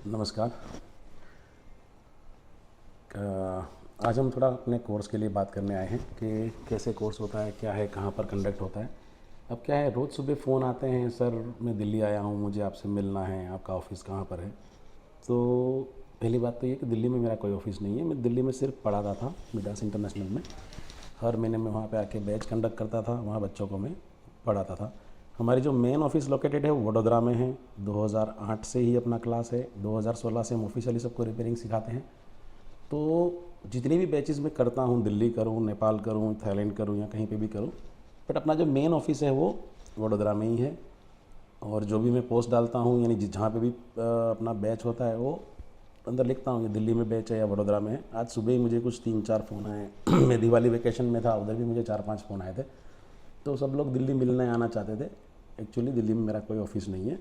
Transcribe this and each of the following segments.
नमस्कार। आज हम थोड़ा अपने कोर्स के लिए बात करने आए हैं कि कैसे कोर्स होता है, क्या है, कहाँ पर कंडक्ट होता है। अब क्या है, रोज़ सुबह फ़ोन आते हैं, सर मैं दिल्ली आया हूँ, मुझे आपसे मिलना है, आपका ऑफ़िस कहाँ पर है। तो पहली बात तो ये कि दिल्ली में मेरा कोई ऑफ़िस नहीं है। मैं दिल्ली में सिर्फ पढ़ाता था मिडास इंटरनेशनल में। हर महीने में वहाँ पे आके बैच कंडक्ट करता था, वहाँ बच्चों को मैं पढ़ाता था। हमारी जो मेन ऑफिस लोकेटेड है वो वडोदरा में है। 2008 से ही अपना क्लास है। 2016 से हम ऑफिशियली सबको रिपेयरिंग सिखाते हैं। तो जितनी भी बैचेस मैं करता हूँ, दिल्ली करूँ, नेपाल करूँ, थाईलैंड करूँ या कहीं पे भी करूँ, बट अपना जो मेन ऑफिस है वो वडोदरा में ही है। और जो भी मैं पोस्ट डालता हूँ, यानी जहाँ पे भी अपना बैच होता है वो अंदर लिखता हूँ, ये दिल्ली में बैच है या वडोदरा में है। आज सुबह ही मुझे कुछ 3-4 फ़ोन आए मैं दिवाली वेकेशन में था, उधर भी मुझे 4-5 फ़ोन आए थे। तो सब लोग दिल्ली मिलने आना चाहते थे। एक्चुअली दिल्ली में मेरा कोई ऑफिस नहीं है,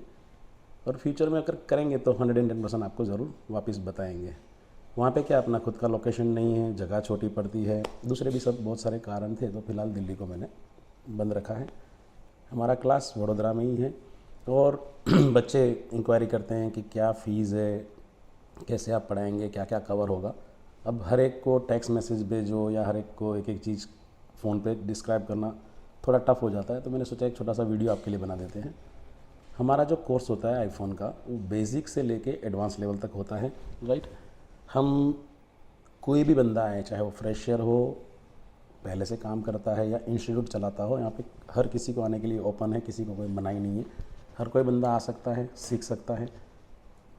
और फ्यूचर में अगर करेंगे तो 110% आपको ज़रूर वापस बताएंगे। वहाँ पे क्या अपना खुद का लोकेशन नहीं है, जगह छोटी पड़ती है, दूसरे भी सब बहुत सारे कारण थे, तो फिलहाल दिल्ली को मैंने बंद रखा है। हमारा क्लास वडोदरा में ही है। और बच्चे इंक्वायरी करते हैं कि क्या फ़ीस है, कैसे आप पढ़ाएंगे, क्या क्या कवर होगा। अब हर एक को टेक्स्ट मैसेज भेजो या हर एक को एक एक चीज़ फ़ोन पे डिस्क्राइब करना थोड़ा टफ हो जाता है, तो मैंने सोचा एक छोटा सा वीडियो आपके लिए बना देते हैं। हमारा जो कोर्स होता है आईफोन का, वो बेसिक से लेके एडवांस लेवल तक होता है, राइट। हम कोई भी बंदा आए, चाहे वो फ्रेशर हो, पहले से काम करता है या इंस्टीट्यूट चलाता हो, यहाँ पे हर किसी को आने के लिए ओपन है, किसी को कोई मनाही नहीं है। हर कोई बंदा आ सकता है, सीख सकता है।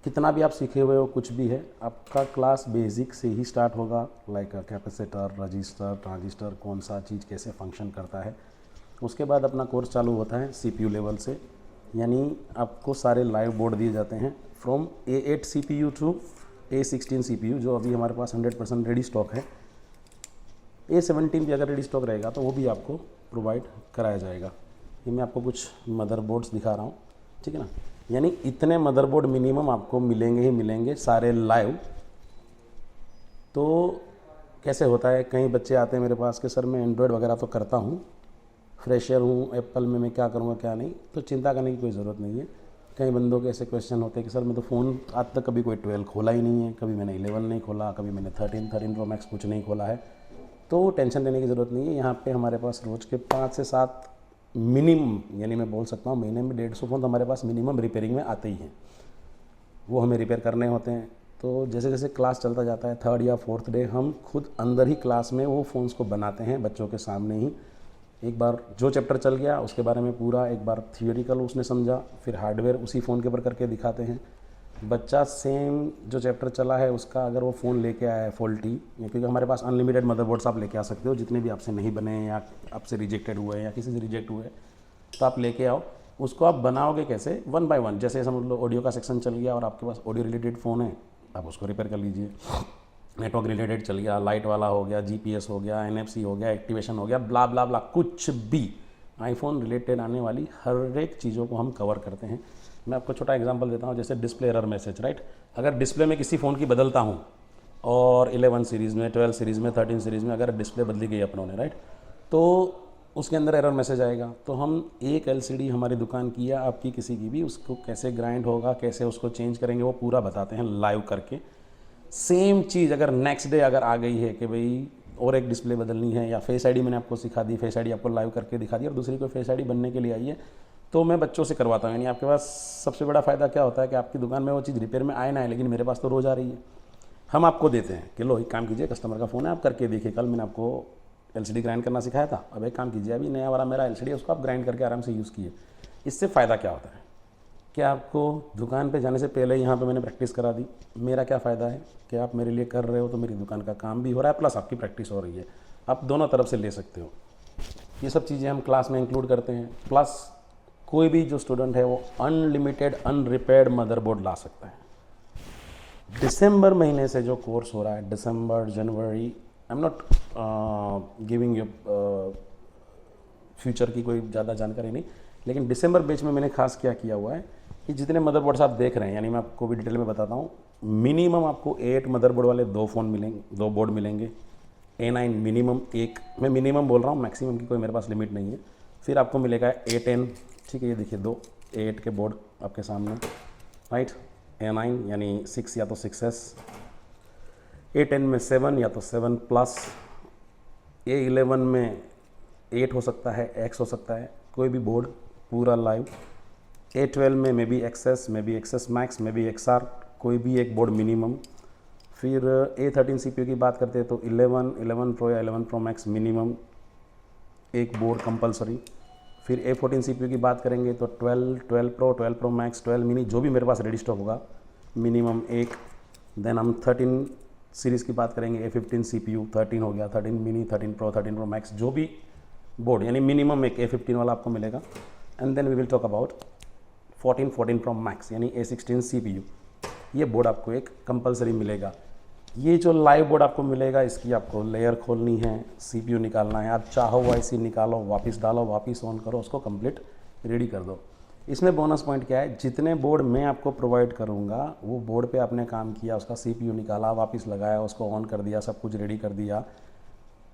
कितना भी आप सीखे हुए हो, कुछ भी है, आपका क्लास बेसिक से ही स्टार्ट होगा। लाइक कैपेसिटर, रजिस्टर, ट्रांजिस्टर, कौन सा चीज़ कैसे फंक्शन करता है। उसके बाद अपना कोर्स चालू होता है सीपीयू लेवल से, यानी आपको सारे लाइव बोर्ड दिए जाते हैं from A8 CPU to A16 CPU, जो अभी हमारे पास 100% रेडी स्टॉक है। A17 भी अगर रेडी स्टॉक रहेगा तो वो भी आपको प्रोवाइड कराया जाएगा। ये मैं आपको कुछ मदरबोर्ड्स दिखा रहा हूँ, ठीक है ना। यानी इतने मदरबोर्ड मिनिमम आपको मिलेंगे ही मिलेंगे, सारे लाइव। तो कैसे होता है, कई बच्चे आते हैं मेरे पास कि सर मैं एंड्रॉयड वगैरह तो करता हूँ, फ्रेशर हूँ, एप्पल में मैं क्या करूँगा क्या नहीं। तो चिंता करने की कोई ज़रूरत नहीं है। कई बंदों के ऐसे क्वेश्चन होते हैं कि सर मैं तो फ़ोन आज तक कभी कोई 12 खोला ही नहीं है, कभी मैंने 11 नहीं खोला, कभी मैंने 13 प्रो मैक्स कुछ नहीं खोला है। तो टेंशन लेने की ज़रूरत नहीं है। यहाँ पे हमारे पास रोज़ के 5 से 7 मिनिमम, यानी मैं बोल सकता हूँ महीने में 150 फ़ोन तो हमारे पास मिनिमम रिपेयरिंग में आते ही हैं। वो हमें रिपेयर करने होते हैं। तो जैसे जैसे क्लास चलता जाता है, 3rd या 4th डे हम खुद अंदर ही क्लास में वो फ़ोन्स को बनाते हैं बच्चों के सामने ही। एक बार जो चैप्टर चल गया उसके बारे में पूरा एक बार थियोरिकल उसने समझा, फिर हार्डवेयर उसी फ़ोन के ऊपर करके दिखाते हैं। बच्चा सेम जो चैप्टर चला है उसका अगर वो फ़ोन लेके आया है फॉल्टी, क्योंकि हमारे पास अनलिमिटेड मदरबोर्ड्स आप लेके आ सकते हो, जितने भी आपसे नहीं बने या आपसे रिजेक्टेड हुए या किसी से रिजेक्ट हुए, तो आप लेके आओ। उसको आप बनाओगे कैसे, 1 बाय 1। जैसे समझ लो ऑडियो का सेक्शन चल गया और आपके पास ऑडियो रिलेटेड फ़ोन है, आप उसको रिपेयर कर लीजिए। नेटवर्क रिलेटेड चल गया, लाइट वाला हो गया, जीपीएस हो गया, एनएफसी हो गया, एक्टिवेशन हो गया, ब्ला ब्ला ब्ला, कुछ भी आईफोन रिलेटेड आने वाली हर एक चीज़ों को हम कवर करते हैं। मैं आपको छोटा एग्जांपल देता हूँ, जैसे डिस्प्ले एरर मैसेज, राइट। अगर डिस्प्ले में किसी फ़ोन की बदलता हूँ और 11 सीरीज़ में, 12 सीरीज़ में, 13 सीरीज़ में अगर डिस्प्ले बदली गई अपनों ने, राइट, तो उसके अंदर एरर मैसेज आएगा। तो हम एक एलसीडी हमारी दुकान की या आपकी किसी की भी, उसको कैसे ग्राइंड होगा, कैसे उसको चेंज करेंगे, वो पूरा बताते हैं लाइव करके। सेम चीज़ अगर नेक्स्ट डे अगर आ गई है कि भाई और एक डिस्प्ले बदलनी है, या फेस आईडी मैंने आपको सिखा दी, फेस आईडी आपको लाइव करके दिखा दी, और दूसरी कोई फेस आईडी बनने के लिए आई है, तो मैं बच्चों से करवाता हूँ। यानी आपके पास सबसे बड़ा फ़ायदा क्या होता है कि आपकी दुकान में वो चीज़ रिपेयर में आए ना आए, लेकिन मेरे पास तो रोज़ आ रही है। हम आपको देते हैं कि लो एक काम कीजिए, कस्टमर का फ़ोन है, आप करके देखिए, कल मैंने आपको एलसीडी ग्राइंड करना सिखाया था, अब एक काम कीजिए, अभी नया वाला मेरा एलसीडी है, उसको आप ग्राइंड करके आराम से यूज़ कीजिए। इससे फ़ायदा क्या होता है कि आपको दुकान पे जाने से पहले यहाँ पे मैंने प्रैक्टिस करा दी। मेरा क्या फ़ायदा है कि आप मेरे लिए कर रहे हो तो मेरी दुकान का काम भी हो रहा है, प्लस आपकी प्रैक्टिस हो रही है। आप दोनों तरफ से ले सकते हो। ये सब चीज़ें हम क्लास में इंक्लूड करते हैं। प्लस कोई भी जो स्टूडेंट है वो अनलिमिटेड अनरिपेयर्ड मदरबोर्ड ला सकता है। दिसंबर महीने से जो कोर्स हो रहा है, दिसंबर, जनवरी, I am not giving you future की कोई ज़्यादा जानकारी नहीं, लेकिन दिसंबर बैच में मैंने खास क्या किया हुआ है कि जितने मदरबोर्ड्स आप देख रहे हैं, यानी मैं आपको भी डिटेल में बताता हूँ, मिनिमम आपको 8 मदरबोर्ड वाले 2 फ़ोन मिलेंगे, 2 बोर्ड मिलेंगे। A9 मिनिमम एक, मैं मिनिमम बोल रहा हूँ, मैक्सिमम की कोई मेरे पास लिमिट नहीं है। फिर आपको मिलेगा A10, ठीक है, ये देखिए 2 A8 के बोर्ड आपके सामने, राइट। A9 यानी 6 या तो 6S, A10 में 7 या तो 7 प्लस, A11 में 8 हो सकता है, X हो सकता है, कोई भी बोर्ड पूरा लाइव। A12 में may be XS, may be XS max, may be XR, कोई भी एक बोर्ड मिनिमम। फिर A13 CPU की बात करते हैं तो 11, 11 प्रो या 11 प्रो मैक्स मिनिमम एक बोर्ड कंपलसरी। फिर A14 CPU की बात करेंगे तो 12, 12 प्रो, 12 प्रो मैक्स, 12 मिनी, जो भी मेरे पास रेडी स्टॉक होगा मिनिमम एक। देन हम 13 सीरीज़ की बात करेंगे, A15 CPU, 13 हो गया, 13 मिनी, 13 प्रो, 13 प्रो मैक्स, जो भी बोर्ड यानी मिनिमम एक A15 वाला आपको मिलेगा। And then we will talk about 14, 14 pro max यानी A16 CPU, ये बोर्ड आपको एक कंपलसरी मिलेगा। ये जो लाइव बोर्ड आपको मिलेगा, इसकी आपको लेयर खोलनी है, CPU निकालना है, आप चाहो IC निकालो, वापस डालो, वापस ऑन करो, उसको कंप्लीट रेडी कर दो। इसमें बोनस पॉइंट क्या है, जितने बोर्ड मैं आपको प्रोवाइड करूँगा वो बोर्ड पे आपने काम किया, उसका CPU निकाला, वापस लगाया, उसको ऑन कर दिया, सब कुछ रेडी कर दिया,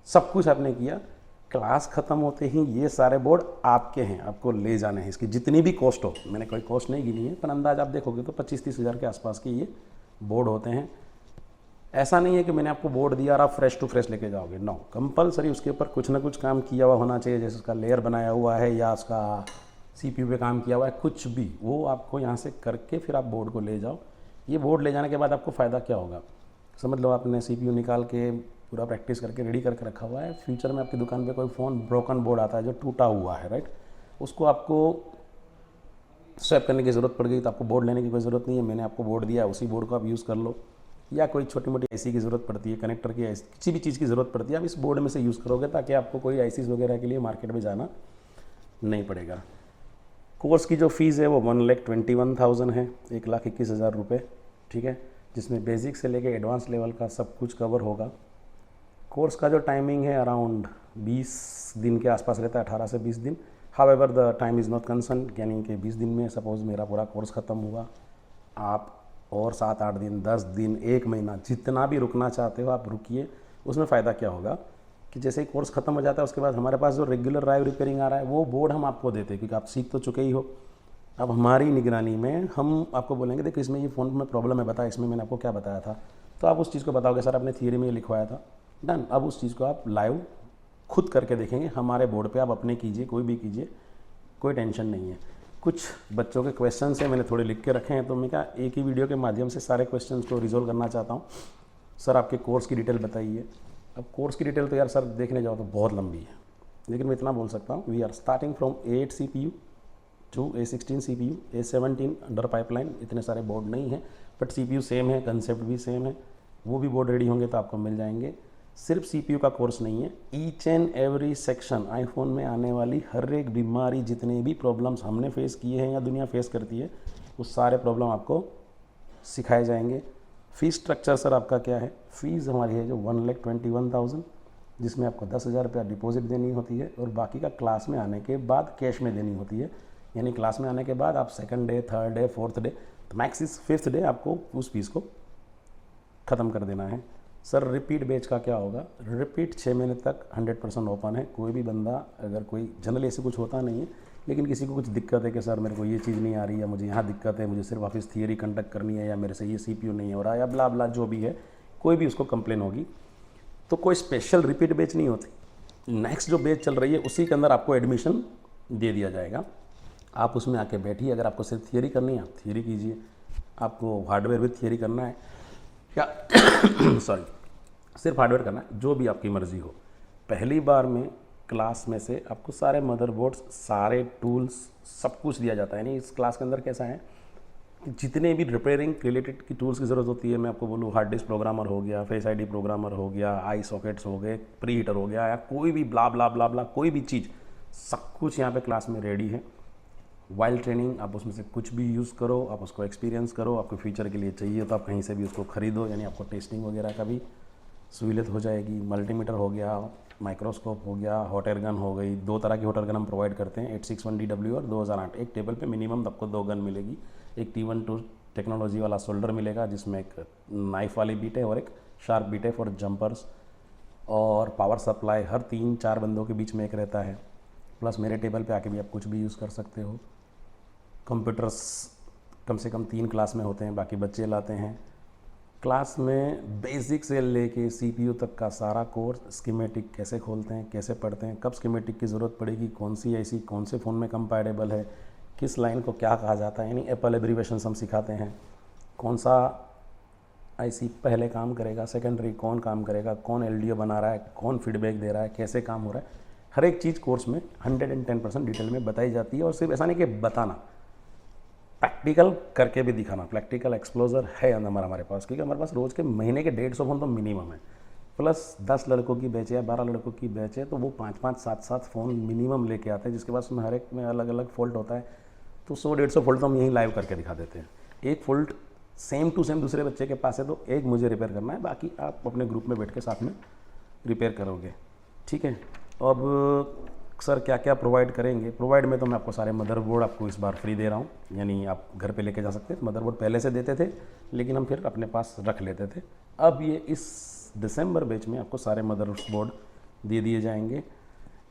सब कुछ आपने किया, क्लास ख़त्म होते ही ये सारे बोर्ड आपके हैं, आपको ले जाने हैं। इसकी जितनी भी कॉस्ट हो, मैंने कोई कॉस्ट नहीं गिनी है, पर अंदाज आप देखोगे तो 25-30 हज़ार के आसपास के ये बोर्ड होते हैं। ऐसा नहीं है कि मैंने आपको बोर्ड दिया और आप फ्रेश टू फ्रेश लेके जाओगे, नो, कंपलसरी उसके ऊपर कुछ ना कुछ काम किया हुआ होना चाहिए, जैसे उसका लेयर बनाया हुआ है या उसका CPU पे काम किया हुआ है, कुछ भी वो आपको यहाँ से करके फिर आप बोर्ड को ले जाओ। ये बोर्ड ले जाने के बाद आपको फ़ायदा क्या होगा, समझ लो आपने CPU निकाल के पूरा प्रैक्टिस करके रेडी करके रखा हुआ है, फ्यूचर में आपकी दुकान पे कोई फ़ोन ब्रोकन बोर्ड आता है जो टूटा हुआ है, राइट, उसको आपको स्वैप करने की ज़रूरत पड़ गई तो आपको बोर्ड लेने की कोई ज़रूरत नहीं है, मैंने आपको बोर्ड दिया, उसी बोर्ड को आप यूज़ कर लो। या कोई छोटी मोटी IC की ज़रूरत पड़ती है, कनेक्टर की, किसी भी चीज़ की ज़रूरत पड़ती है, आप इस बोर्ड में से यूज़ करोगे ताकि आपको कोई ICs वगैरह के लिए मार्केट में जाना नहीं पड़ेगा। कोर्स की जो फ़ीस है वो 1,21,000 है, 1,21,000 रुपये, ठीक है, जिसमें बेसिक से लेके एडवांस लेवल का सब कुछ कवर होगा। कोर्स का जो टाइमिंग है अराउंड 20 दिन के आसपास रहता है, 18 से 20 दिन। However the time is not concern, यानी कि 20 दिन में सपोज़ मेरा पूरा कोर्स ख़त्म हुआ, आप और 7-8 दिन, 10 दिन, 1 महीना, जितना भी रुकना चाहते हो आप रुकिए। उसमें फ़ायदा क्या होगा कि जैसे ही कोर्स ख़त्म हो जाता है उसके बाद हमारे पास जो रेगुलर ड्राइव रिपेयरिंग आ रहा है वो बोर्ड हम आपको देते हैं, क्योंकि आप सीख तो चुके ही हो। अब हमारी निगरानी में हम आपको बोलेंगे देखो इसमें ये फ़ोन में प्रॉब्लम है, बता, इसमें मैंने आपको क्या बताया था, तो आप उस चीज़ को बताओगे सर आपने थियरी में ये लिखवाया था, डन। अब उस चीज़ को आप लाइव खुद करके देखेंगे हमारे बोर्ड पे, आप अपने कीजिए, कोई भी कीजिए, कोई टेंशन नहीं है। कुछ बच्चों के क्वेश्चन हैं मैंने थोड़े लिख के रखे हैं, तो मैं क्या एक ही वीडियो के माध्यम से सारे क्वेश्चंस को रिजोल्व करना चाहता हूँ। सर आपके कोर्स की डिटेल बताइए। अब कोर्स की डिटेल तो यार सर देखने जाओ तो बहुत लंबी है, लेकिन मैं इतना बोल सकता हूँ, we are starting from 8 CPU to A16 CPU, A17 under pipeline, इतने सारे बोर्ड नहीं हैं, बट CPU सेम है, कंसेप्ट भी सेम है, वो भी बोर्ड रेडी होंगे तो आपको मिल जाएंगे। सिर्फ CPU का कोर्स नहीं है, each and every section, iPhone में आने वाली हर एक बीमारी, जितने भी प्रॉब्लम्स हमने फेस किए हैं या दुनिया फेस करती है, वो सारे प्रॉब्लम आपको सिखाए जाएंगे। फ़ीस स्ट्रक्चर सर आपका क्या है, फ़ीस हमारी है जो 1,21,000, जिसमें आपको 10,000 रुपया डिपॉजिट देनी होती है और बाकी का क्लास में आने के बाद कैश में देनी होती है। यानी क्लास में आने के बाद आप second day, third day, fourth day, तो मैक्स इस 5th डे आपको उस फीस को ख़त्म कर देना है। सर रिपीट बैच का क्या होगा, रिपीट 6 महीने तक 100% ओपन है। कोई भी बंदा अगर कोई जनरली ऐसे कुछ होता नहीं है, लेकिन किसी को कुछ दिक्कत है कि सर मेरे को ये चीज़ नहीं आ रही है, मुझे यहाँ दिक्कत है, मुझे सिर्फ वापस थियरी कंडक्ट करनी है, या मेरे से ये CPU नहीं हो रहा, या ब्ला ब्ला जो भी है, कोई भी उसको कंप्लेन होगी, तो कोई स्पेशल रिपीट बैच नहीं होती। नेक्स्ट जो बैच चल रही है उसी के अंदर आपको एडमिशन दे दिया जाएगा, आप उसमें आके बैठिए। अगर आपको सिर्फ थियरी करनी है आप थियरी कीजिए, आपको हार्डवेयर विद थियरी करना है या सॉरी सिर्फ हार्डवेयर करना है, जो भी आपकी मर्ज़ी हो। पहली बार में क्लास में से आपको सारे मदरबोर्ड्स, सारे टूल्स, सब कुछ दिया जाता है। यानी इस क्लास के अंदर कैसा है कि जितने भी रिपेयरिंग रिलेटेड की टूल्स की ज़रूरत होती है, मैं आपको बोलूँ हार्ड डिस्क प्रोग्रामर हो गया, फेस ID प्रोग्रामर हो गया, आई सॉकेट्स हो गए, प्री हीटर हो गया, या कोई भी ब्ला ब्ला ब्ला ब्ला कोई भी चीज़, सब कुछ यहाँ पे क्लास में रेडी है। वाइल्ड ट्रेनिंग, आप उसमें से कुछ भी यूज़ करो, आप उसको एक्सपीरियंस करो, आपको फ्यूचर के लिए चाहिए तो आप कहीं से भी उसको ख़रीदो, यानी आपको टेस्टिंग वगैरह का भी सहूलियत हो जाएगी। मल्टीमीटर हो गया, माइक्रोस्कोप हो गया, हॉट एयर गन हो गई, 2 तरह की हॉट एयर गन हम प्रोवाइड करते हैं, 861DW और 2008। एक टेबल पे मिनिमम आपको 2 गन मिलेगी, एक T12 टेक्नोलॉजी वाला शोल्डर मिलेगा जिसमें एक नाइफ वाली बीट है और एक शार्प बीट है फॉर जंपर्स, और पावर सप्लाई हर 3-4 बंदों के बीच में एक रहता है। प्लस मेरे टेबल पे आके भी आप कुछ भी यूज़ कर सकते हो। कंप्यूटर्स कम से कम 3 क्लास में होते हैं, बाकी बच्चे लाते हैं। क्लास में बेसिक से लेके CPU तक का सारा कोर्स, स्कीमेटिक कैसे खोलते हैं, कैसे पढ़ते हैं, कब स्कीमेटिक की ज़रूरत पड़ेगी, कौन सी ऐसी कौन से फ़ोन में कंपैटिबल है, किस लाइन को क्या कहा जाता है, यानी एप्पल एब्रीवेशंस हम सिखाते हैं, कौन सा IC पहले काम करेगा, सेकेंडरी कौन काम करेगा, कौन LDO बना रहा है, कौन फीडबैक दे रहा है, कैसे काम हो रहा है, हर एक चीज़ कोर्स में 110% डिटेल में बताई जाती है। और सिर्फ ऐसा नहीं कि बताना, प्रैक्टिकल करके भी दिखाना। प्रैक्टिकल एक्सप्लोजर है अंदर हमारे पास, क्योंकि हमारे पास रोज़ के महीने के 150 फ़ोन तो मिनिमम है, प्लस 10 लड़कों की बैच है या 12 लड़कों की बैच है, तो वो 5-5 7-7 फ़ोन मिनिमम लेके आते हैं, जिसके पास उसमें हर एक में अलग अलग फॉल्ट होता है। तो 100-150 फॉल्ट तो हम यहीं लाइव करके दिखा देते हैं। एक फॉल्ट सेम टू सेम दूसरे बच्चे के पास है तो एक मुझे रिपेयर करना है, बाकी आप अपने ग्रुप में बैठ के साथ में रिपेयर करोगे, ठीक है। अब सर क्या क्या प्रोवाइड करेंगे? प्रोवाइड में तो मैं आपको सारे मदरबोर्ड आपको इस बार फ्री दे रहा हूँ, यानी आप घर पे लेके जा सकते हैं। मदरबोर्ड पहले से देते थे, लेकिन हम फिर अपने पास रख लेते थे। अब ये इस दिसंबर बैच में आपको सारे मदरबोर्ड दे दिए जाएंगे।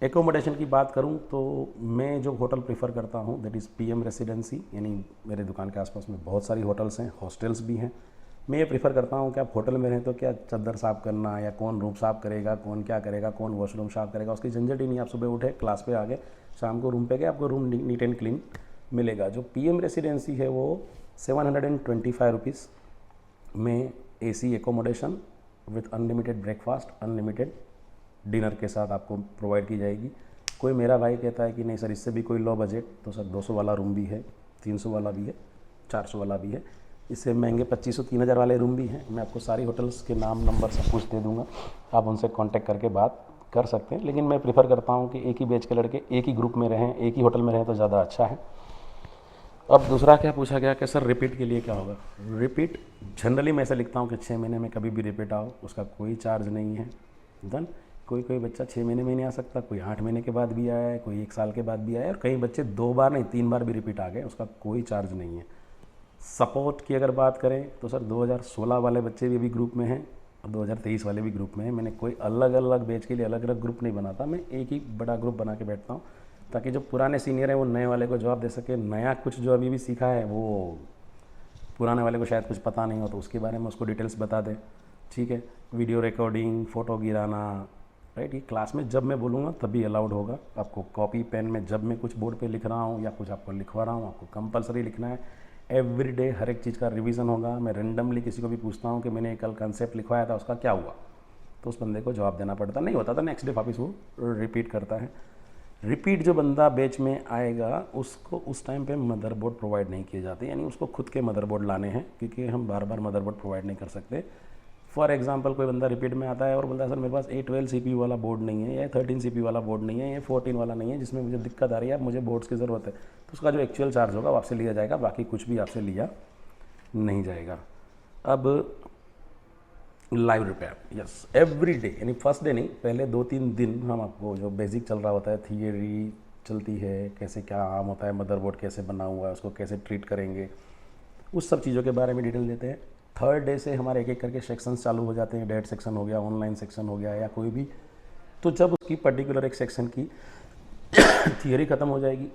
एकोमोडेशन की बात करूं तो मैं जो होटल प्रीफर करता हूं दैट इज़ PM रेसिडेंसी, यानी मेरे दुकान के आसपास में बहुत सारी होटल्स हैं, हॉस्टल्स भी हैं। मैं ये प्रीफर करता हूं कि आप होटल में रहें तो क्या चादर साफ़ करना या कौन रूम साफ़ करेगा, कौन क्या करेगा, कौन वॉशरूम साफ़ करेगा, उसकी झंझट ही नहीं। आप सुबह उठे, क्लास पे आ गए, शाम को रूम पे गए, आपको रूम नीट एंड क्लीन मिलेगा। जो PM रेसिडेंसी है वो 725 रुपीज़ में AC accommodation with unlimited breakfast, unlimited dinner के साथ आपको प्रोवाइड की जाएगी। कोई मेरा भाई कहता है कि नहीं सर इससे भी कोई लो बजट, तो सर 200 वाला रूम भी है, 300 वाला भी है, 400 वाला भी है, इससे महंगे 2500-3000 वाले रूम भी हैं। मैं आपको सारी होटल्स के नाम नंबर सब कुछ दे दूंगा, आप उनसे कांटेक्ट करके बात कर सकते हैं। लेकिन मैं प्रीफर करता हूं कि एक ही बैच के लड़के एक ही ग्रुप में रहें, एक ही होटल में रहें तो ज़्यादा अच्छा है। अब दूसरा क्या पूछा गया कि सर रिपीट के लिए क्या होगा? रिपीट जनरली मैं ऐसा लिखता हूँ कि 6 महीने में कभी भी रिपीट आओ, उसका कोई चार्ज नहीं है। डन। कोई कोई बच्चा 6 महीने में नहीं आ सकता, कोई 8 महीने के बाद भी आया है, कोई 1 साल के बाद भी आया है, और कई बच्चे 2 बार नहीं 3 बार भी रिपीट आ गए, उसका कोई चार्ज नहीं है। सपोर्ट की अगर बात करें तो सर 2016 वाले बच्चे भी अभी ग्रुप में हैं और 2023 वाले भी ग्रुप में हैं। मैंने कोई अलग अलग बैच के लिए अलग अलग ग्रुप नहीं बनाता, मैं एक ही बड़ा ग्रुप बना के बैठता हूँ, ताकि जो पुराने सीनियर हैं वो नए वाले को जवाब दे सके। नया कुछ जो अभी भी सीखा है वो पुराने वाले को शायद कुछ पता नहीं हो, तो उसके बारे में उसको डिटेल्स बता दें, ठीक है। वीडियो रिकॉर्डिंग, फ़ोटो गिराना, राइट, ये क्लास में जब मैं बोलूँगा तभी अलाउड होगा। आपको कॉपी पेन में जब मैं कुछ बोर्ड पे लिख रहा हूँ या कुछ आपको लिखवा रहा हूँ, आपको कंपलसरी लिखना है। एवरी डे हर एक चीज़ का रिवीजन होगा। मैं रेंडमली किसी को भी पूछता हूँ कि मैंने कल कंसेप्ट लिखवाया था, उसका क्या हुआ, तो उस बंदे को जवाब देना पड़ता, नहीं होता तो नेक्स्ट डे वापस वो रिपीट करता है। रिपीट जो बंदा बैच में आएगा उसको उस टाइम पे मदरबोर्ड प्रोवाइड नहीं किए जाते, यानी उसको खुद के मदरबोर्ड लाने हैं, क्योंकि हम बार बार मदरबोर्ड प्रोवाइड नहीं कर सकते। फॉर एग्जांपल कोई बंदा रिपीट में आता है और बोलता है सर मेरे पास A12 CPU वाला बोर्ड नहीं है, या 13 CPU वाला बोर्ड नहीं है, या 14 वाला नहीं है, जिसमें मुझे दिक्कत आ रही है, अब मुझे बोर्ड्स की ज़रूरत है, तो उसका जो एक्चुअल चार्ज होगा वो आपसे लिया जाएगा, बाकी कुछ भी आपसे लिया नहीं जाएगा। अब live repair, yes, every day, यानी फर्स्ट डे नहीं, पहले 2-3 दिन हम आपको जो बेसिक चल रहा होता है, थियरी चलती है, कैसे क्या आम होता है, मदरबोर्ड कैसे बना हुआ है, उसको कैसे ट्रीट करेंगे, उस सब चीज़ों के बारे में डिटेल देते हैं। थर्ड डे से हमारे एक एक करके सेक्शंस चालू हो जाते हैं। डेट सेक्शन हो गया, ऑनलाइन सेक्शन हो गया, या कोई भी, तो जब उसकी पर्टिकुलर एक सेक्शन की थियरी ख़त्म हो जाएगी,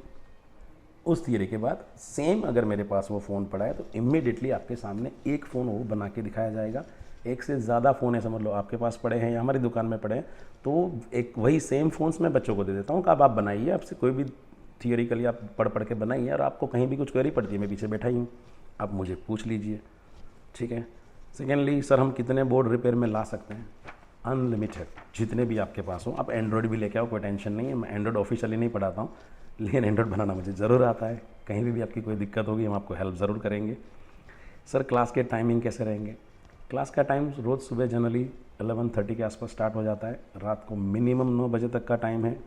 उस थियरी के बाद सेम अगर मेरे पास वो फ़ोन पड़ा है तो इमीडिएटली आपके सामने एक फ़ोन वो बना के दिखाया जाएगा। एक से ज़्यादा फ़ोन है समझ लो आपके पास पड़े हैं या हमारी दुकान में पड़े हैं, तो एक वही सेम फ़ोन्स मैं बच्चों को दे देता हूँ कि अब आप बनाइए, आपसे कोई भी थियरिकली आप पढ़ पढ़ के बनाइए, और आपको कहीं भी कुछ क्वेरी पड़ती है, मैं पीछे बैठा ही हूँ, आप मुझे पूछ लीजिए, ठीक है। सेकेंडली सर हम कितने बोर्ड रिपेयर में ला सकते हैं? अनलिमिटेड, जितने भी आपके पास हो। आप एंड्रॉयड भी लेके आओ, कोई टेंशन नहीं है। मैं एंड्रॉयड ऑफिशियली नहीं पढ़ाता हूँ, लेकिन एंड्रॉयड बनाना मुझे ज़रूर आता है। कहीं भी आपकी कोई दिक्कत होगी हम आपको हेल्प ज़रूर करेंगे। सर क्लास के टाइमिंग कैसे रहेंगे? क्लास का टाइम रोज़ सुबह जनरली 11:30 के आसपास स्टार्ट हो जाता है, रात को मिनिमम 9 बजे तक का टाइम है।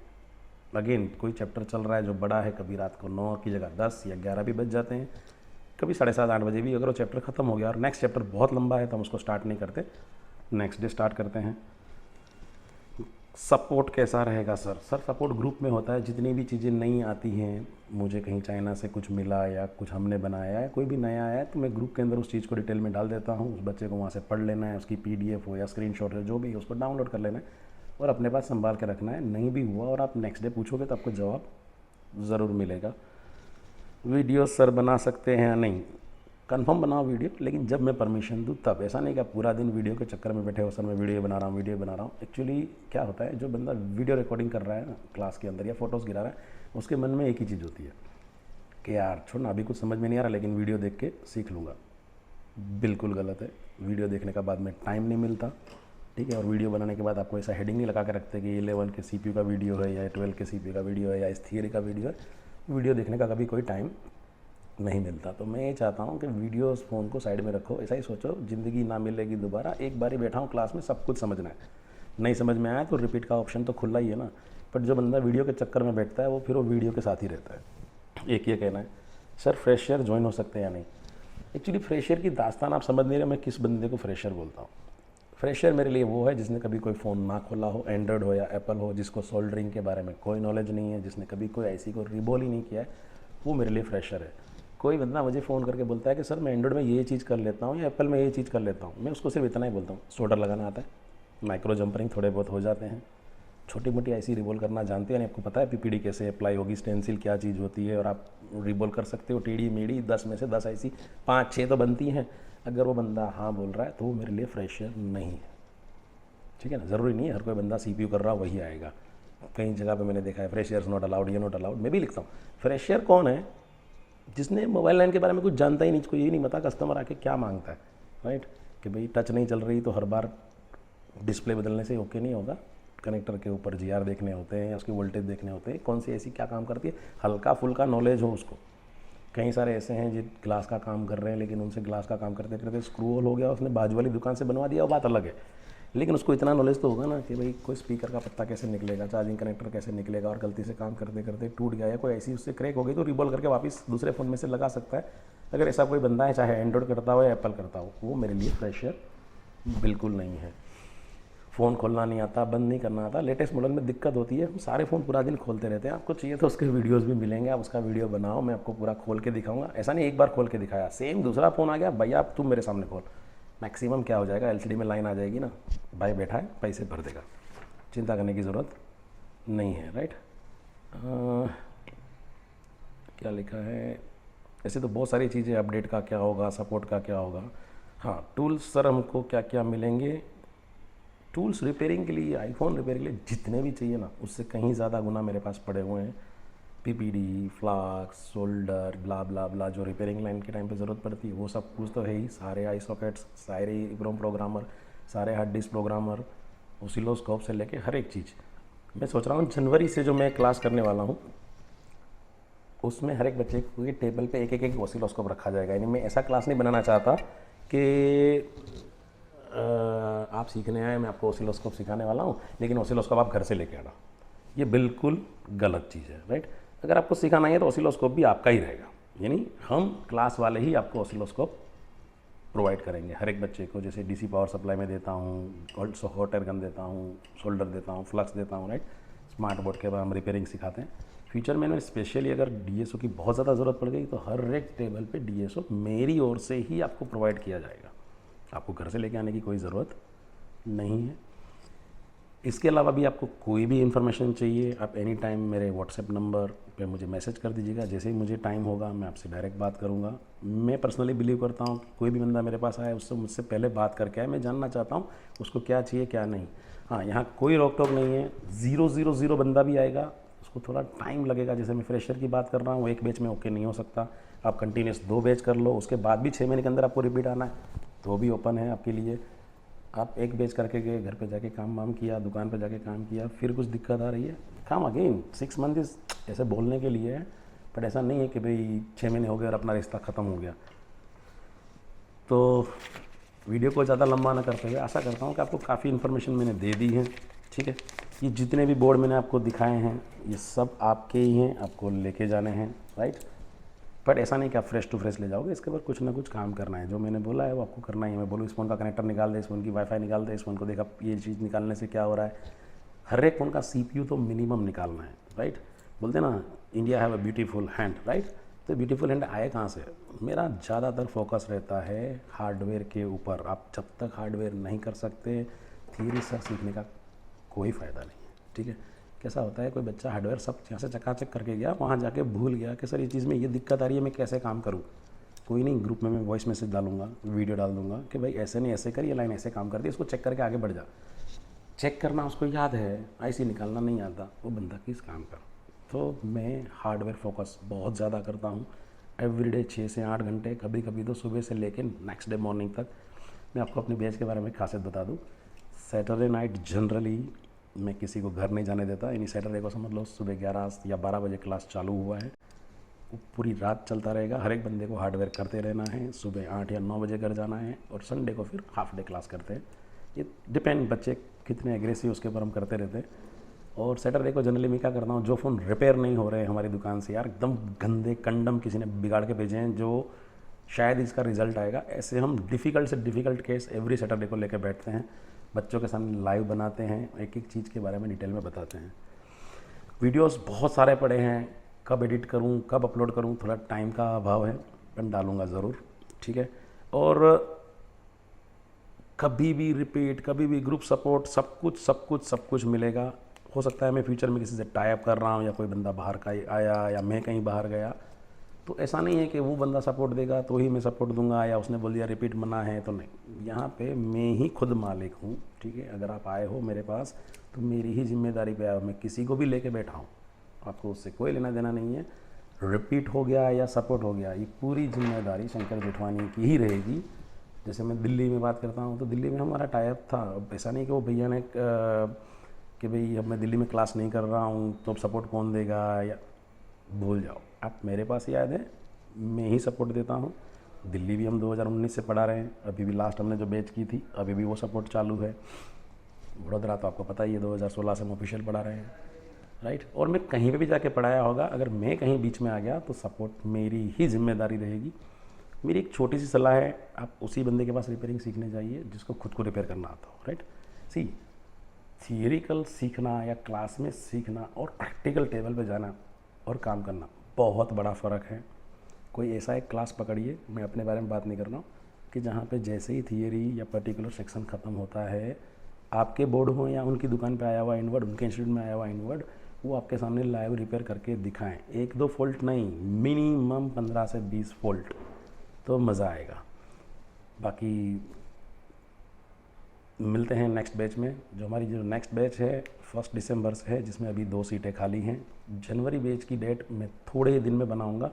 अगेन कोई चैप्टर चल रहा है जो बड़ा है, कभी रात को 9 की जगह 10 या 11 भी बज जाते हैं, कभी 7:30-8 बजे भी। अगर वो चैप्टर ख़त्म हो गया और नेक्स्ट चैप्टर बहुत लंबा है तो हम उसको स्टार्ट नहीं करते, नेक्स्ट डे स्टार्ट करते हैं। सपोर्ट कैसा रहेगा सर? सर सपोर्ट ग्रुप में होता है। जितनी भी चीज़ें नई आती हैं, मुझे कहीं चाइना से कुछ मिला या कुछ हमने बनाया है, कोई भी नया आया है, तो मैं ग्रुप के अंदर उस चीज़ को डिटेल में डाल देता हूँ। उस बच्चे को वहाँ से पढ़ लेना है, उसकी PDF हो या स्क्रीनशॉट है, जो भी है उसको डाउनलोड कर लेना है और अपने पास संभाल के रखना है। नहीं भी हुआ और आप नेक्स्ट डे पूछोगे तो आपको जवाब ज़रूर मिलेगा। वीडियो सर बना सकते हैं या नहीं? कंफर्म बनाओ वीडियो, लेकिन जब मैं परमिशन दूँ तब। ऐसा नहीं कि आप पूरा दिन वीडियो के चक्कर में बैठे हो, सर मैं वीडियो बना रहा हूँ। एक्चुअली क्या होता है, जो बंदा वीडियो रिकॉर्डिंग कर रहा है ना क्लास के अंदर या फोटोज़ गिरा रहा है, उसके मन में एक ही चीज़ होती है कि यार छोड़ ना, अभी कुछ समझ में नहीं आ रहा, लेकिन वीडियो देख के सीख लूँगा। बिल्कुल गलत है। वीडियो देखने का बाद में टाइम नहीं मिलता, ठीक है। और वीडियो बनाने के बाद आपको ऐसा हेडिंग नहीं लगा के रखते कि 11 के CPU का वीडियो है या 12 के CPU का वीडियो है या इस थियरी का वीडियो है। वीडियो देखने का कभी कोई टाइम नहीं मिलता। तो मैं ये चाहता हूँ कि वीडियोस फ़ोन को साइड में रखो। ऐसा ही सोचो, ज़िंदगी ना मिलेगी दोबारा, एक बार ही बैठा हूँ क्लास में, सब कुछ समझना है, नहीं समझ में आया तो रिपीट का ऑप्शन तो खुला ही है ना। बट जो बंदा वीडियो के चक्कर में बैठता है, वो फिर वो वीडियो के साथ ही रहता है। एक ये कहना है, सर फ्रेशर ज्वाइन हो सकते हैं या नहीं। एक्चुअली फ्रेशर की दास्तान आप समझ नहीं रहे, मैं किस बंदे को फ्रेशर बोलता हूँ। फ्रेशर मेरे लिए वो है जिसने कभी कोई फ़ोन ना खोला हो, एंड्रॉयड हो या एप्पल हो, जिसको सोल्डरिंग के बारे में कोई नॉलेज नहीं है, जिसने कभी कोई ऐसी को रिबॉल ही नहीं किया है, वो मेरे लिए फ्रेशर है। कोई बंदा मुझे फ़ोन करके बोलता है कि सर मैं एंड्रॉयड में ये चीज़ कर लेता हूँ या एप्पल में ये चीज़ कर लेता हूँ, मैं उसको सिर्फ इतना ही बोलता हूँ, सोल्डर लगाना आता है, माइक्रो जंपरिंग थोड़े बहुत हो जाते हैं, छोटी मोटी ऐसी रिबॉल करना जानते हैं, आपको पता है PPD कैसे अप्लाई होगी, स्टेंसिल क्या चीज़ होती है, और आप रिबॉल कर सकते हो टेढ़ी मेढ़ी, 10 में से 10 ऐसी 5-6 तो बनती हैं। अगर वो बंदा हाँ बोल रहा है तो वो मेरे लिए फ्रेशर नहीं है, ठीक है ना। ज़रूरी नहीं है हर कोई बंदा CPU कर रहा हो वही आएगा। कई जगह पे मैंने देखा है फ्रेशर्स नॉट अलाउड, ये नॉट अलाउड। मैं भी लिखता हूँ फ्रेशर कौन है, जिसने मोबाइल लाइन के बारे में कुछ जानता ही नहीं, जिसको ये नहीं पता कस्टमर आके क्या मांगता है, राइट। कि भाई टच नहीं चल रही तो हर बार डिस्प्ले बदलने से ओके नहीं होगा, कनेक्टर के ऊपर GR देखने होते हैं या उसकी वोल्टेज देखने होते हैं, कौन सी ऐसी क्या काम करती है, हल्का फुल्का नॉलेज हो उसको। कई सारे ऐसे हैं जो ग्लास का काम कर रहे हैं, लेकिन उनसे ग्लास का काम करते करते स्क्रू होल हो गया, उसने बाजू वाली दुकान से बनवा दिया, वो बात अलग है। लेकिन उसको इतना नॉलेज तो होगा ना कि भाई कोई स्पीकर का पत्ता कैसे निकलेगा, चार्जिंग कनेक्टर कैसे निकलेगा, और गलती से काम करते करते टूट गया या कोई ऐसी उससे क्रैक हो गई तो रिबॉल करके वापस दूसरे फ़ोन में से लगा सकता है। अगर ऐसा कोई बंदा है, चाहे एंड्रॉयड करता हो या एप्पल करता हो, वो मेरे लिए फ्रेशर बिल्कुल नहीं है। फ़ोन खोलना नहीं आता, बंद नहीं करना आता, लेटेस्ट मॉडल में दिक्कत होती है, हम सारे फ़ोन पूरा दिन खोलते रहते हैं। आपको चाहिए तो उसके वीडियोस भी मिलेंगे, आप उसका वीडियो बनाओ, मैं आपको पूरा खोल के दिखाऊंगा। ऐसा नहीं एक बार खोल के दिखाया, सेम दूसरा फ़ोन आ गया, भैया आप तुम मेरे सामने खोल, मैक्सिमम क्या हो जाएगा, LCD में लाइन आ जाएगी ना, भाई बैठा है पैसे भर देगा, चिंता करने की ज़रूरत नहीं है, राइट। क्या लिखा है, ऐसे तो बहुत सारी चीज़ें, अपडेट का क्या होगा, सपोर्ट का क्या होगा। हाँ, टूल्स सर हमको क्या क्या मिलेंगे। टूल्स रिपेयरिंग के लिए, आईफोन रिपेयरिंग के लिए जितने भी चाहिए ना, उससे कहीं ज़्यादा गुना मेरे पास पड़े हुए हैं। PPD, फ्लाक्स, सोल्डर, ब्ला ब्ला ब्ला, जो रिपेयरिंग लाइन के टाइम पे ज़रूरत पड़ती है वो सब कुछ तो है ही। सारे आई सॉकेट्स, सारे EEPROM प्रोग्रामर, सारे हार्ड डिस्क प्रोग्रामर, ओसिलोस्कोप से लेके हर एक चीज़। मैं सोच रहा हूँ जनवरी से जो मैं क्लास करने वाला हूँ, उसमें हर एक बच्चे के टेबल पे एक एक एक ओसिलोस्कोप रखा जाएगा। यानी मैं ऐसा क्लास नहीं बनाना चाहता कि आप सीखने आए, मैं आपको ओसिलोस्कोप सिखाने वाला हूँ, लेकिन ओसिलोस्कोप आप घर से लेके आना। ये बिल्कुल गलत चीज़ है, राइट। अगर आपको सिखाना है तो ओसिलोस्कोप भी आपका ही रहेगा, यानी हम क्लास वाले ही आपको ओसिलोस्कोप प्रोवाइड करेंगे हर एक बच्चे को। जैसे DC पावर सप्लाई में देता हूँ, हॉट एयर गन देता हूँ, सोल्डर देता हूँ, फ्लक्स देता हूँ, राइट। स्मार्ट बोर्ड के बाद हम रिपेयरिंग सिखाते हैं। फ्यूचर में स्पेशली अगर DSO की बहुत ज़्यादा ज़रूरत पड़ गई तो हर एक टेबल पे DSO मेरी ओर से ही आपको प्रोवाइड किया जाएगा, आपको घर से लेके आने की कोई ज़रूरत नहीं है। इसके अलावा भी आपको कोई भी इन्फॉर्मेशन चाहिए, आप एनी टाइम मेरे WhatsApp नंबर पे मुझे मैसेज कर दीजिएगा। जैसे ही मुझे टाइम होगा मैं आपसे डायरेक्ट बात करूँगा। मैं पर्सनली बिलीव करता हूँ कि कोई भी बंदा मेरे पास आए उससे मुझसे पहले बात करके आए, मैं जानना चाहता हूँ उसको क्या चाहिए क्या नहीं। हाँ, यहाँ कोई रोक टोक नहीं है। 000 बंदा भी आएगा, उसको थोड़ा टाइम लगेगा। जैसे मैं फ्रेशर की बात कर रहा हूँ, एक बैच में ओके नहीं हो सकता, आप कंटिन्यूस 2 बैच कर लो, उसके बाद भी 6 महीने के अंदर आपको रिपीट आना है तो भी ओपन है आपके लिए। आप एक बैच करके गए, घर पे जाके काम वाम किया, दुकान पे जाके काम किया, फिर कुछ दिक्कत आ रही है, काम अगेन 6 मंथ इस ऐसे बोलने के लिए है, बट ऐसा नहीं है कि भाई 6 महीने हो गए और अपना रिश्ता ख़त्म हो गया। तो वीडियो को ज़्यादा लंबा ना करते हुए आशा करता हूँ कि आपको काफ़ी इन्फॉर्मेशन मैंने दे दी है, ठीक है। ये जितने भी बोर्ड मैंने आपको दिखाए हैं ये सब आपके ही हैं, आपको लेके जाने हैं, राइट। बट ऐसा नहीं कि आप फ्रेश टू फ्रेश ले जाओगे, इसके ऊपर कुछ ना कुछ काम करना है। जो मैंने बोला है वो आपको करना ही है। मैं बोलूँ इस फ़ोन का कनेक्टर निकाल दे, इस फ़ोन की वाईफाई निकाल दे, इस फ़ोन को देखा ये चीज़ निकालने से क्या हो रहा है, हर एक फ़ोन का CPU तो मिनिमम निकालना है, राइट। बोलते ना India have a beautiful hand, right. तो ब्यूटीफुल हैंड आए कहाँ से? मेरा ज़्यादातर फोकस रहता है हार्डवेयर के ऊपर। आप जब तक हार्डवेयर नहीं कर सकते, थियरी सर सीखने का कोई फ़ायदा नहीं है, ठीक है। कैसा होता है, कोई बच्चा हार्डवेयर सब यहाँ से चकाचक करके गया, वहाँ जाके भूल गया कि सर ये चीज़ में ये दिक्कत आ रही है, मैं कैसे काम करूँ। कोई नहीं, ग्रुप में मैं वॉइस मैसेज डालूंगा, वीडियो डाल दूंगा कि भाई ऐसे नहीं ऐसे कर, ये लाइन ऐसे काम करती है, इसको चेक करके आगे बढ़ जा। चेक करना उसको याद है, ऐसे निकालना नहीं आता, वो बंदा किस काम का। तो मैं हार्डवेयर फोकस बहुत ज़्यादा करता हूँ, एवरीडे 6 से 8 घंटे, कभी कभी तो सुबह से लेकर नेक्स्ट डे मॉर्निंग तक। मैं आपको अपनी बैच के बारे में खासियत बता दूँ, सैटरडे नाइट जनरली मैं किसी को घर नहीं जाने देता, यानी सैटरडे को समझ लो सुबह 11 या 12 बजे क्लास चालू हुआ है, वो पूरी रात चलता रहेगा। हर एक बंदे को हार्डवेयर करते रहना है, सुबह 8 या 9 बजे घर जाना है, और संडे को फिर हाफ डे क्लास करते हैं। ये डिपेंड बच्चे कितने एग्रेसिव उसके ऊपर हम करते रहते हैं। और सैटरडे को जनरली मैं क्या करता हूँ, जो फ़ोन रिपेयर नहीं हो रहे हैं हमारी दुकान से, यार एकदम गंदे कंडम किसी ने बिगाड़ के भेजे हैं, जो शायद इसका रिजल्ट आएगा, ऐसे हम डिफ़िकल्ट से डिफ़िकल्ट केस एवरी सैटरडे को लेकर बैठते हैं, बच्चों के सामने लाइव बनाते हैं, एक एक चीज़ के बारे में डिटेल में बताते हैं। वीडियोस बहुत सारे पड़े हैं, कब एडिट करूं, कब अपलोड करूं, थोड़ा टाइम का अभाव है, पर डालूंगा ज़रूर, ठीक है। और कभी भी रिपीट, कभी भी ग्रुप सपोर्ट, सब कुछ मिलेगा। हो सकता है मैं फ्यूचर में किसी से टाई अप कर रहा हूँ, या कोई बंदा बाहर का आया, या मैं कहीं बाहर गया, तो ऐसा नहीं है कि वो बंदा सपोर्ट देगा तो ही मैं सपोर्ट दूंगा, या उसने बोल दिया रिपीट मना है तो नहीं। यहाँ पे मैं ही खुद मालिक हूँ, ठीक है। अगर आप आए हो मेरे पास तो मेरी ही जिम्मेदारी पे आए हो, मैं किसी को भी लेके बैठा हूँ, आपको उससे कोई लेना देना नहीं है। रिपीट हो गया या सपोर्ट हो गया, ये पूरी जिम्मेदारी शंकर जेठवानी की ही रहेगी। जैसे मैं दिल्ली में बात करता हूँ, तो दिल्ली में हमारा टाई अप था। अब ऐसा नहीं कि वो भैया ने कि भाई अब मैं दिल्ली में क्लास नहीं कर रहा हूँ तो अब सपोर्ट कौन देगा, या भूल जाओ, आप मेरे पास याद है, मैं ही सपोर्ट देता हूँ। दिल्ली भी हम 2019 से पढ़ा रहे हैं, अभी भी लास्ट हमने जो बैच की थी अभी भी वो सपोर्ट चालू है। वडोदरा तो आपको पता ही है, 2016 से हम ऑफिशियल पढ़ा रहे हैं, राइट। और मैं कहीं पे भी जाके पढ़ाया होगा, अगर मैं कहीं बीच में आ गया तो सपोर्ट मेरी ही जिम्मेदारी रहेगी। मेरी एक छोटी सी सलाह है, आप उसी बंदे के पास रिपेयरिंग सीखने जाइए जिसको खुद को रिपेयर करना आता हो, राइट। सी थियरिकल सीखना या क्लास में सीखना और प्रैक्टिकल टेबल पे जाना और काम करना बहुत बड़ा फ़र्क है। कोई ऐसा एक क्लास पकड़िए, मैं अपने बारे में बात नहीं कर रहा हूँ, कि जहाँ पे जैसे ही थियरी या पर्टिकुलर सेक्शन ख़त्म होता है, आपके बोर्ड हो या उनकी दुकान पे आया हुआ इनवर्ड, उनके इंस्टीट्यूट में आया हुआ इनवर्ड, वो आपके सामने लाइव रिपेयर करके दिखाएं। 1-2 फॉल्ट नहीं, मिनिमम 15 से 20 फॉल्ट, तो मज़ा आएगा। बाकी मिलते हैं नेक्स्ट बैच में। जो नेक्स्ट बैच है 1 दिसंबर से है, जिसमें अभी 2 सीटें खाली हैं। जनवरी बैच की डेट मैं थोड़े ही दिन में बनाऊंगा।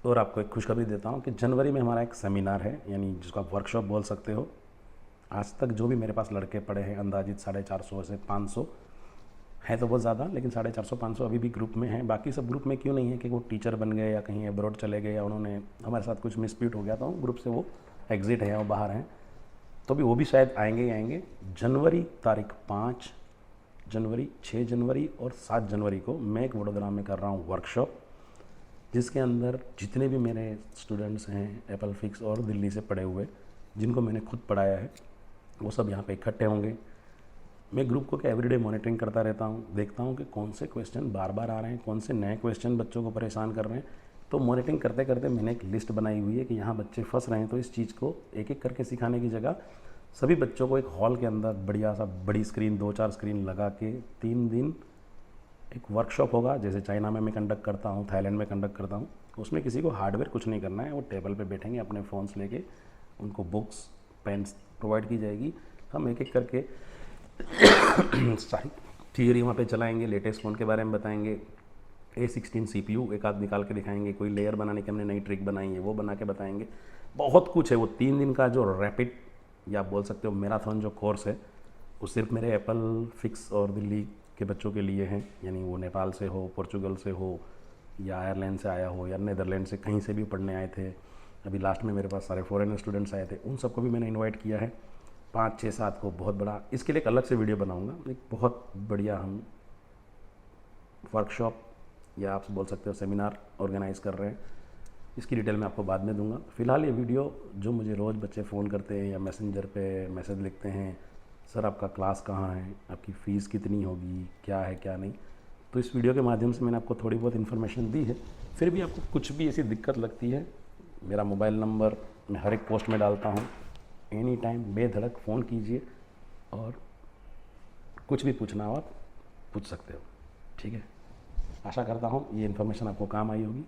और आपको एक खुशखबरी देता हूं कि जनवरी में हमारा एक सेमिनार है, यानी जिसको आप वर्कशॉप बोल सकते हो। आज तक जो भी मेरे पास लड़के पढ़े हैं अंदाजित 450 से 500 है, तो बहुत ज़्यादा, लेकिन 450-500 अभी भी ग्रुप में हैं। बाकी सब ग्रुप में क्यों नहीं है कि वो टीचर बन गए या कहीं अब्रॉड चले गए, या उन्होंने हमारे साथ कुछ मिसप्यूट हो गया था, ग्रुप से वो एग्ज़िट है और बाहर हैं, तो भी वो भी शायद आएंगे ही आएंगे। जनवरी तारीख 5 जनवरी, 6 जनवरी और 7 जनवरी को मैं एक वडोदरा में कर रहा हूँ वर्कशॉप, जिसके अंदर जितने भी मेरे स्टूडेंट्स हैं एप्पल फिक्स और दिल्ली से पढ़े हुए, जिनको मैंने खुद पढ़ाया है, वो सब यहाँ पे इकट्ठे होंगे। मैं ग्रुप को क्या एवरीडे मॉनिटरिंग करता रहता हूँ, देखता हूँ कि कौन से क्वेश्चन बार बार आ रहे हैं, कौन से नए क्वेश्चन बच्चों को परेशान कर रहे हैं। तो मॉनिटरिंग करते करते मैंने एक लिस्ट बनाई हुई है कि यहाँ बच्चे फंस रहे हैं, तो इस चीज़ को एक एक करके सिखाने की जगह सभी बच्चों को एक हॉल के अंदर बढ़िया सा बड़ी स्क्रीन 2-4 स्क्रीन लगा के 3 दिन एक वर्कशॉप होगा। जैसे चाइना में मैं कंडक्ट करता हूँ, थाईलैंड में कंडक्ट करता हूँ, उसमें किसी को हार्डवेयर कुछ नहीं करना है, वो टेबल पे बैठेंगे अपने फ़ोन्स लेके, उनको बुक्स पेन्स प्रोवाइड की जाएगी, हम एक एक करके सारी थियरी वहाँ पे चलाएंगे, लेटेस्ट फ़ोन के बारे में बताएंगे, A16 CPU एक आध निकाल के दिखाएंगे, कोई लेयर बनाने की हमने नई ट्रिक बनाई है वो बना के बताएंगे। बहुत कुछ है। वो 3 दिन का जो रैपिड या बोल सकते हो मैराथन जो कोर्स है, वो सिर्फ मेरे एप्पल फिक्स और दिल्ली के बच्चों के लिए हैं, यानी वो नेपाल से हो, पोर्चुगल से हो, या आयरलैंड से आया हो, या नीदरलैंड से कहीं से भी पढ़ने आए थे। अभी लास्ट में मेरे पास सारे फॉरेन स्टूडेंट्स आए थे, उन सबको भी मैंने इनवाइट किया है। 5-6-7 को बहुत बड़ा, इसके लिए एक अलग से वीडियो बनाऊंगा, एक बहुत बढ़िया हम वर्कशॉप या आप बोल सकते हो सेमिनार ऑर्गेनाइज़ कर रहे हैं। इसकी डिटेल मैं आपको बाद में दूंगा। फ़िलहाल ये वीडियो जो मुझे रोज़ बच्चे फ़ोन करते हैं या मैसेंजर पे मैसेज लिखते हैं, सर आपका क्लास कहाँ है, आपकी फ़ीस कितनी होगी, क्या है क्या नहीं, तो इस वीडियो के माध्यम से मैंने आपको थोड़ी बहुत इन्फॉर्मेशन दी है। फिर भी आपको कुछ भी ऐसी दिक्कत लगती है, मेरा मोबाइल नंबर मैं हर एक पोस्ट में डालता हूँ, एनी टाइम बेधड़क फ़ोन कीजिए और कुछ भी पूछना हो आप पूछ सकते हो, ठीक है। आशा करता हूँ ये इन्फॉर्मेशन आपको काम आई होगी।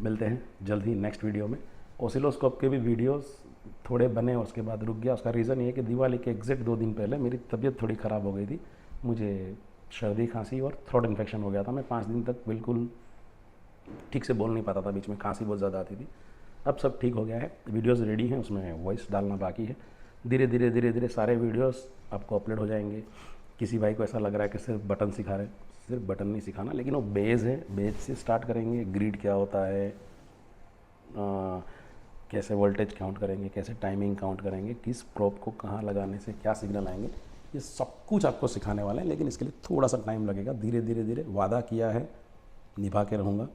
मिलते हैं जल्द ही नेक्स्ट वीडियो में। ऑसिलोस्कोप के भी वीडियोस थोड़े बने, उसके बाद रुक गया। उसका रीज़न ये है कि दिवाली के एग्जैक्ट 2 दिन पहले मेरी तबीयत थोड़ी ख़राब हो गई थी, मुझे सर्दी खांसी और थ्रोट इन्फेक्शन हो गया था। मैं 5 दिन तक बिल्कुल ठीक से बोल नहीं पाता था, बीच में खांसी बहुत ज़्यादा आती थी। अब सब ठीक हो गया है, वीडियोस रेडी हैं, उसमें वॉइस डालना बाकी है। धीरे धीरे सारे वीडियोस आपको अपलोड हो जाएंगे। किसी भाई को ऐसा लग रहा है कि सिर्फ बटन सिखा रहे हैं, सिर्फ बटन नहीं सिखाना, लेकिन वो बेस है, बेस से स्टार्ट करेंगे। ग्रिड क्या होता है, कैसे वोल्टेज काउंट करेंगे, कैसे टाइमिंग काउंट करेंगे, किस प्रोब को कहाँ लगाने से क्या सिग्नल आएंगे, ये सब कुछ आपको सिखाने वाले हैं। लेकिन इसके लिए थोड़ा सा टाइम लगेगा। धीरे धीरे वादा किया है, निभा के रहूँगा।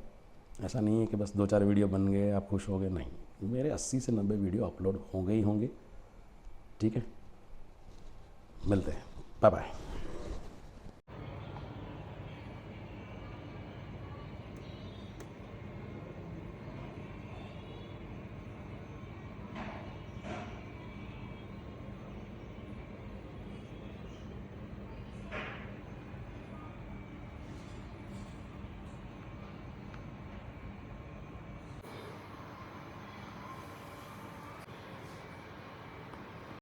ऐसा नहीं है कि बस 2-4 वीडियो बन गए आप खुश हो गए, नहीं, मेरे 80 से 90 वीडियो अपलोड होंगे ही होंगे। ठीक है, मिलते हैं, बाय बाय।